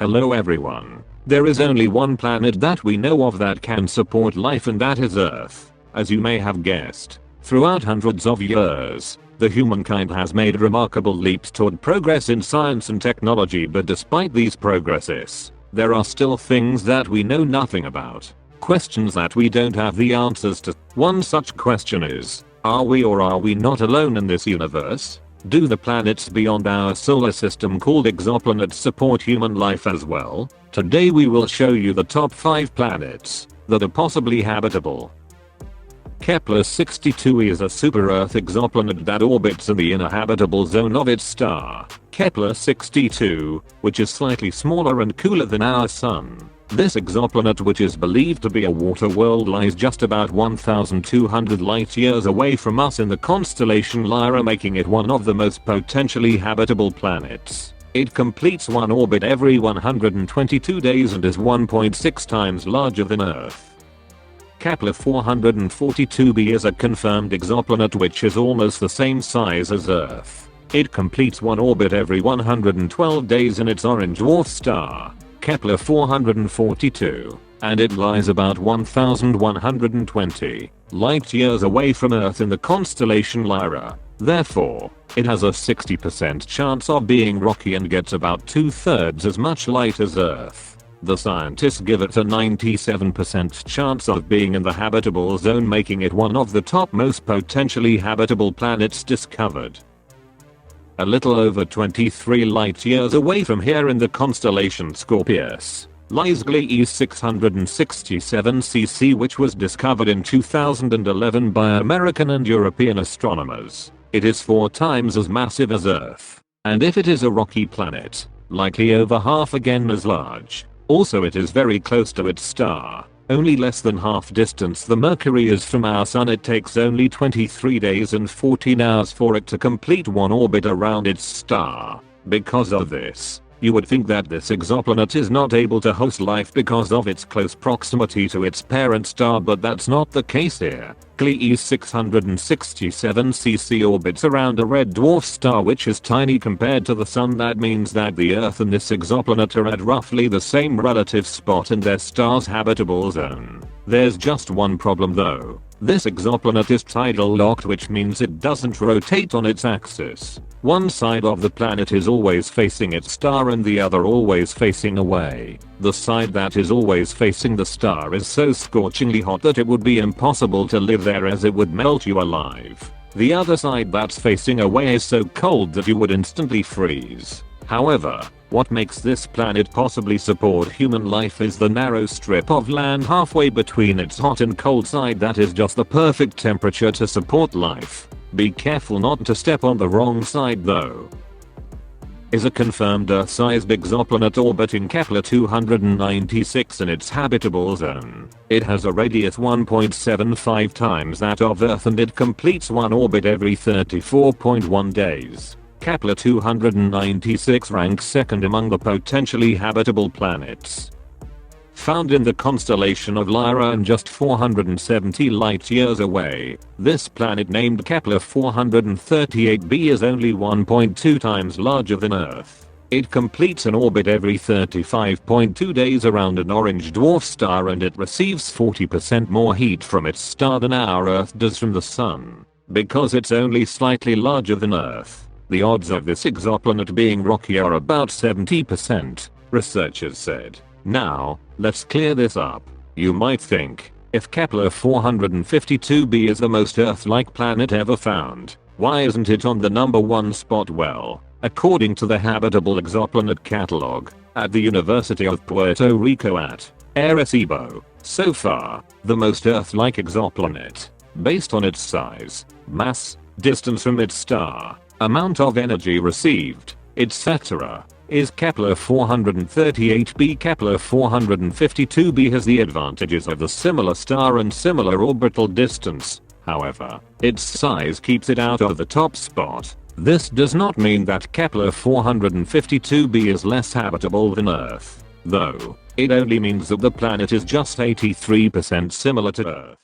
Hello everyone. There is only one planet that we know of that can support life, and that is Earth. As you may have guessed, throughout hundreds of years, the humankind has made remarkable leaps toward progress in science and technology, but despite these progresses, there are still things that we know nothing about. Questions that we don't have the answers to. One such question is, are we or are we not alone in this universe? Do the planets beyond our solar system called exoplanets support human life as well? Today we will show you the top 5 planets that are possibly habitable. Kepler 62e is a super-Earth exoplanet that orbits in the inner habitable zone of its star, Kepler 62, which is slightly smaller and cooler than our Sun. This exoplanet, which is believed to be a water world, lies just about 1,200 light years away from us in the constellation Lyra, making it one of the most potentially habitable planets. It completes one orbit every 122 days and is 1.6 times larger than Earth. Kepler 442b is a confirmed exoplanet which is almost the same size as Earth. It completes one orbit every 112 days in its orange dwarf star, Kepler 442, and it lies about 1,120 light years away from Earth in the constellation Lyra. Therefore, it has a 60% chance of being rocky and gets about 2/3 as much light as Earth. The scientists give it a 97% chance of being in the habitable zone, making it one of the top most potentially habitable planets discovered. A little over 23 light years away from here in the constellation Scorpius lies Gliese 667cc, which was discovered in 2011 by American and European astronomers. It is 4 times as massive as Earth, and if it is a rocky planet, likely over half again as large. Also, it is very close to its star, only less than half distance the Mercury is from our Sun. It takes only 23 days and 14 hours for it to complete one orbit around its star. Because of this, you would think that this exoplanet is not able to host life because of its close proximity to its parent star, but that's not the case here. Gliese 667cc orbits around a red dwarf star which is tiny compared to the Sun. That means that the Earth and this exoplanet are at roughly the same relative spot in their star's habitable zone. There's just one problem though. This exoplanet is tidal locked, which means it doesn't rotate on its axis. One side of the planet is always facing its star and the other always facing away. The side that is always facing the star is so scorchingly hot that it would be impossible to live there, as it would melt you alive. The other side that's facing away is so cold that you would instantly freeze. However, what makes this planet possibly support human life is the narrow strip of land halfway between its hot and cold side that is just the perfect temperature to support life. Be careful not to step on the wrong side though. Is a confirmed Earth-sized exoplanet orbiting Kepler 296 in its habitable zone. It has a radius 1.75 times that of Earth and it completes one orbit every 34.1 days. Kepler 296 ranks second among the potentially habitable planets. Found in the constellation of Lyra and just 470 light years away, this planet named Kepler 438b is only 1.2 times larger than Earth. It completes an orbit every 35.2 days around an orange dwarf star, and it receives 40% more heat from its star than our Earth does from the Sun. Because it's only slightly larger than Earth, the odds of this exoplanet being rocky are about 70%, researchers said. Now, let's clear this up. You might think, if Kepler 452b is the most Earth-like planet ever found, why isn't it on the number 1 spot? Well, according to the Habitable Exoplanet Catalog at the University of Puerto Rico at Arecibo, so far, the most Earth-like exoplanet, based on its size, mass, distance from its star, amount of energy received, etc., is Kepler 438b. Kepler 452b has the advantages of the similar star and similar orbital distance. However, its size keeps it out of the top spot. This does not mean that Kepler 452b is less habitable than Earth, though. It only means that the planet is just 83% similar to Earth.